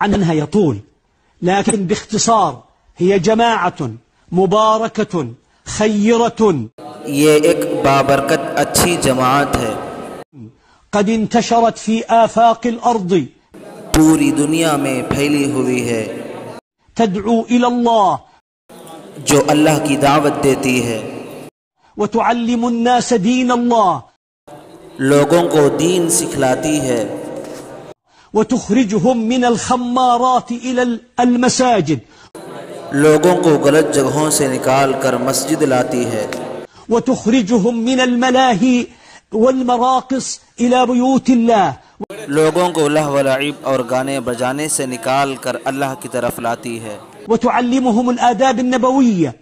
عنها يطول، لكن باختصار هي جماعة मुबारकतुन खय्यरतुन, ये एक बाबरकत अच्छी जमात है। कद इंतशरत फी आफाकिल अर्द, पूरी दुनिया में फैली हुई है। तदऊ इलल्लाह, जो अल्लाह की दावत देती है। व तुअल्लिमु अन्नास दीन अल्लाह, लोगों को दीन सिखलाती है। व तुखरिजुहुम मिनल खम्मारात इलल मसाजिद, लोगों को गलत जगहों से निकाल कर मस्जिद लाती है। व तुखरिजुहुम मिनल मलाही वल मराकिस इला बुयूतिल्लाह, लोगों को लहव लईब और गाने बजाने से निकाल कर अल्लाह की तरफ लाती है। व तुअल्लिमुहुम अल आदाब अन्नबविय्या,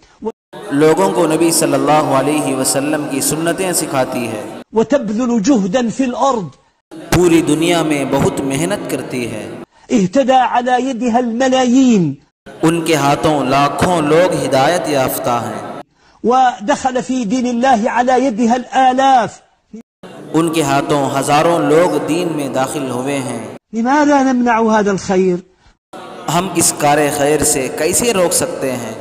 लोगों को नबी सल्लल्लाहु अलैहि वसल्लम की सुन्नतें सिखाती है। व तबذुलु जुहदन फिल अर्द, पूरी दुनिया में बहुत मेहनत करती है। इहतदा अला यदिहा अल मलायीन, उनके हाथों लाखों लोग हिदायत याफ्ता हैं। व दखल फी दीनिल्लाहि अला यदिहा अल आलाफ, उनके हाथों हजारों लोग दीन में दाखिल हुए हैं। लिमाज़ा नमनअ हाज़ा अल खैर, हम इस कार्य खैर से कैसे रोक सकते हैं?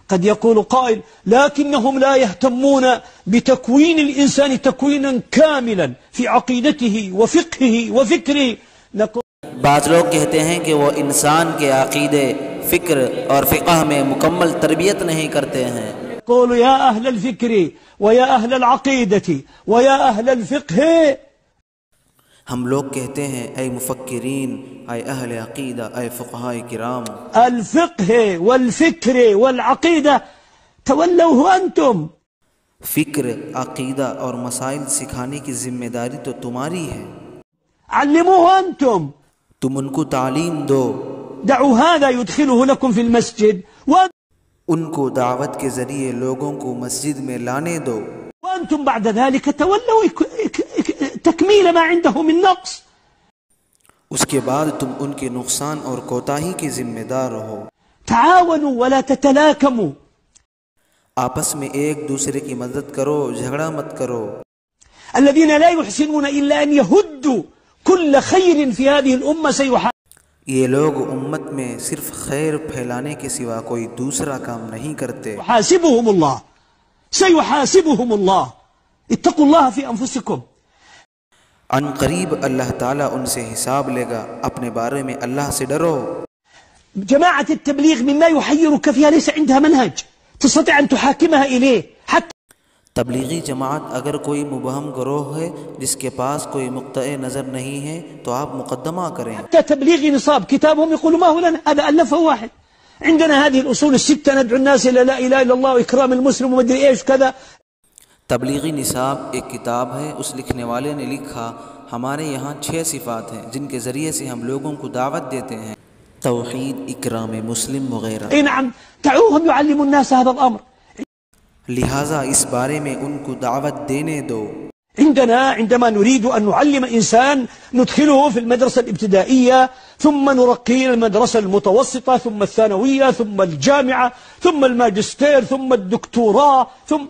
قد يقول قائل لكنهم لا يهتمون بتكوين الإنسان تكوينا كاملا في عقيدته وفقهه وفكره. बाज़ लोग कहते हैं कि वो इंसान के अकीदे, फिक्र और फ़िक़्ह में मुकम्मल तरबियत नहीं करते हैं। يقول يا أهل الفكر ويا أهل العقيدة ويا أهل الفقه, हम लोग कहते हैं ऐ मुफक्किरीन, ऐ अहले अकीदा, ऐ फ़ुक़हाए किराम, الفقه والفكر والعقيدة تولوه أنتم. फ़िक्र, अकीदा और मसाइल सिखाने की जिम्मेदारी तो तुम्हारी है। علموه أنتم, तुम उनको तालीम दो। دعوا هذا يدخله لكم في المسجد उनको दावत के जरिए लोगों को मस्जिद में लाने दो। وأنتم بعد ذلك تولوا تكميل ما عنده من नक़्स, उसके बाद तुम उनके नुकसान और कोताही के जिम्मेदार हो। تعاونوا ولا تتلاكموا, आपस में एक दूसरे की मदद करो, झगड़ा मत करो। الذين لا يحسنون إلا أن يهدوا كل خير في هذه الأمة سيحاسبهم. ये लोग उम्मत में सिर्फ खैर फैलाने के सिवा कोई दूसरा काम नहीं करते। سيحاسبهم الله. اتقوا الله في أنفسكم. अन करीब अल्लाह ताला उनसे हिसाब लेगा, अपने बारे में अल्लाह से डरो। جماعة التبليغ مما يحيرك فيها ليس عندها منهج تستطيع أن تحاكمها إليه. حتى तबलीगी जमात अगर कोई मुबहम गिरोह है जिसके पास कोई मुक्तए नज़र नहीं है तो आप मुकदमा करें। حتى تبليغ نصاب كتابهم يقولوا ما هو لنا، هذا ألفه واحد. عندنا هذه الأصول الستة، ندعو الناس إلى لا إله إلا الله وإكرام المسلم ومدري إيش كذا. तबलीगी निसाब एक किताब है, उस लिखने वाले ने लिखा हमारे यहाँ 6 सिफ़ात हैं जिनके ज़रिए से हम लोगों को दावत देते हैं, तौहीद, इकराम मुस्लिम वगैरह। نعم دعوهم يعلموا الناس هذا الأمر. लिहाजा इस बारे में उनको दावत देने दो। عندما نريد أن نعلم إنسان ندخله في المدرسة الابتدائية ثم نرقيه إلى المدرسة المتوسطة ثم الثانوية ثم الجامعة ثم الماجستير ثم الدكتوراه ثم.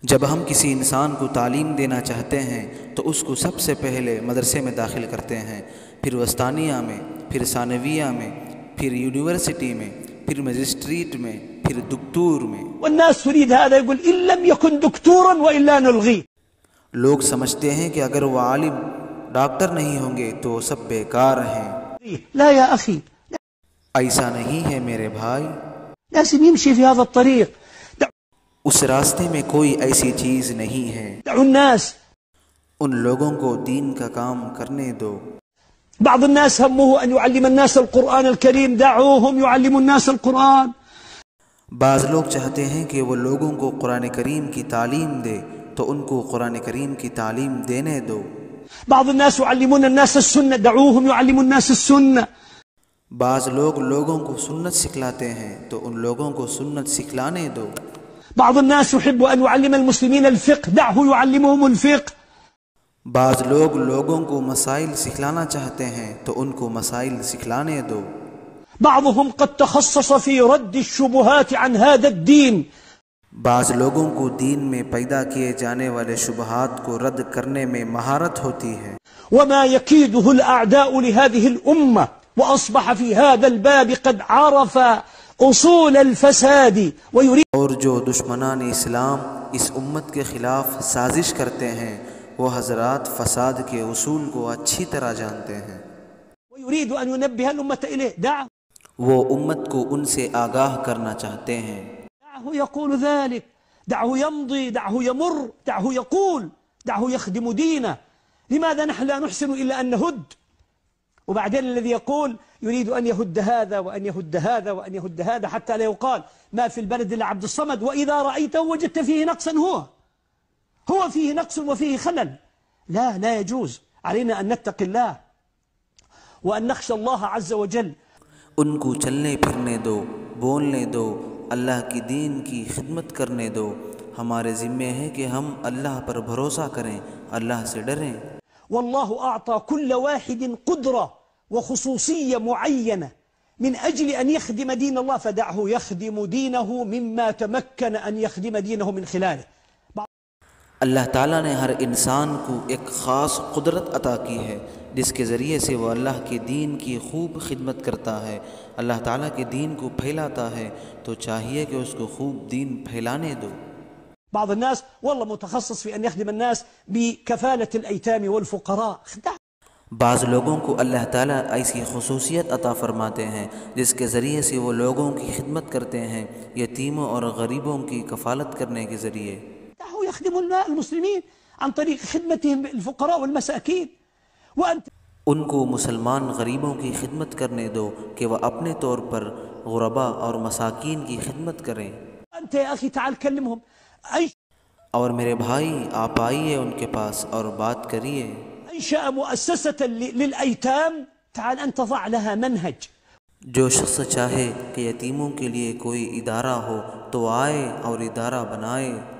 जब हम किसी इंसान को तालीम देना चाहते हैं तो उसको सबसे पहले मदरसे में दाखिल करते हैं, फिर वस्तानिया में, फिर सानविया में, फिर यूनिवर्सिटी में, फिर मजिस्ट्रेट में, फिर दुक्तूर में। والناس تريد هذا يقول إن لم يكن دكتورا وإلا نلغيه. लोग समझते हैं कि अगर वो आलिम डॉक्टर नहीं होंगे तो वो सब बेकार हैं। لا يا أخي, ऐसा नहीं है मेरे भाई। لازم يمشي في هذا الطريق. उस रास्ते में कोई ऐसी चीज नहीं है। دعوا الناस, उन लोगों को दीन का काम करने दो। بعض الناس همه أن يعلم الناس القرآن الكريم، دعوهم يعلموا الناس القرآن. बाज़ लोग चाहते हैं कि वो लोगों को कुरान करीम की तालीम दे, तो उनको कुरान करीम की तालीम देने दो। بعض الناس يعلمون الناس السنة، دعوهم يعلموا الناس السنة. बाज़ लोग लोगों को सुन्नत सिखलाते हैं तो उन लोगों को सुन्नत सिखलाने दो। بعض الناس يحب أن يعلم المسلمين الفقه، دعه يعلمهم الفقه. बाज़ लोग लोगों को मसाइल सिखलाना चाहते हैं तो उनको मसाइल सिखलाने दो। بعضهم قد تخصص في رد الشبهات عن هذا الدين. बाज़ लोगों को दीन में पैदा किए जाने वाले शुबहात को रद्द करने में महारत होती है। وما يكيده الأعداء لهذه الأمة وأصبح في هذا الباب قد عرف أصول الفساد ويريد और जो दुश्मनान इस्लाम इस उम्मत के ख़िलाफ़ साजिश करते हैं वो हज़रात फ़साद के उसूल को अच्छी तरह जानते हैं। ويريد أن ينبه الأمة إليه. دعه वो उम्मत को उनसे आगाह करना चाहते हैं। دعه يقول ذلك، دعه يمضي، دعه يمر، دعه يقول، دعه يخدم دينه. لماذا نحن لا نحسن إلا أن نهد؟ وبعدين الذي يقول يريد أن يهد هذا وأن يهد هذا وأن يهد هذا حتى لا يقال ما في البلد إلا عبد الصمد، وإذا رأيته وجدت فيه نقصا هو فيه نقص وفيه خلل. لا يجوز. علينا أن نتقي الله وأن نخشى الله عز وجل. उनको चलने फिरने दो, बोलने दो, अल्लाह की दीन की खिदमत करने दो। हमारे ज़िम्मे है कि हम अल्लाह पर भरोसा करें, अल्लाह से डरें। والله أعطى كل واحد قدرة وخصوصية معينة من أجل أن يخدم دين الله، فدعه يخدم دينه مما تمكن أن يخدم دينه من خلاله. अल्लाह ताला ने हर इंसान को एक ख़ास कुदरत अता की है जिसके ज़रिए से वह अल्लाह के दीन की खूब खिदमत करता है, अल्लाह ताला के दीन को फैलाता है। तो चाहिए कि उसको खूब दीन फैलाने दो। بعض الناस والله متخصص في أن يخدم الناس بكفالة الأيتام والفقراء. बाज़ लोगों को अल्लाह ताला ऐसी खुसूसियत अता फ़रमाते हैं जिसके ज़रिए से वो लोगों की खिदमत करते हैं, यतीमों और गरीबों की कफ़ालत करने के ज़रिए। يخدم المسلمين عن طريق خدمتهم الفقراء والمساكين. وأنت उनको मुसलमान गरीबों की खिदमत करने दो कि वह अपने तौर पर गुरबा और मसाकीन की खिदमत करें। أنت يا أخي تعال كلمهم. और मेरे भाई आप आइए उनके पास और बात करिए। أنشأ مؤسسة للأيتام، تعال أنت ضع لها منهج. जो शख्स चाहे कि यतीमों के लिए कोई इदारा हो तो आए और इदारा बनाए।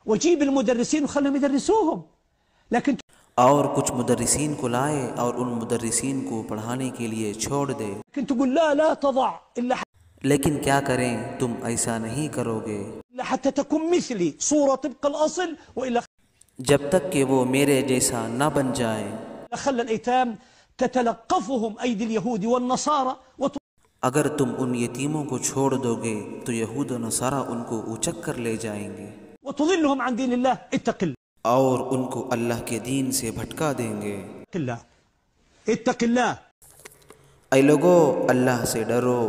وجيب المدرسين وخلهم يدرسوهم. لكن और कुछ मुदर्रिसीन को लाए और उन मुदर्रिसीन को पढ़ाने के लिए छोड़ दे। لكن تقول لا تضع إلا लेकिन क्या करें, तुम ऐसा नहीं करोगे حتى تكون مثلي صورة طبق الأصل، وإلا जब तक कि वो मेरे जैसा ना बन जाए। خلى الأيتام تتلقفهم أيدي اليهود والنصارى अगर तुम उन यतीमों को छोड़ दोगे तो यहूद और नसारा उनको उचक कर ले जाएंगे وتضلهم عن دين الله. اتق الله और उनको अल्लाह के दीन से भटका देंगे। اتق الله. ऐ लोगो, अल्लाह से डरो।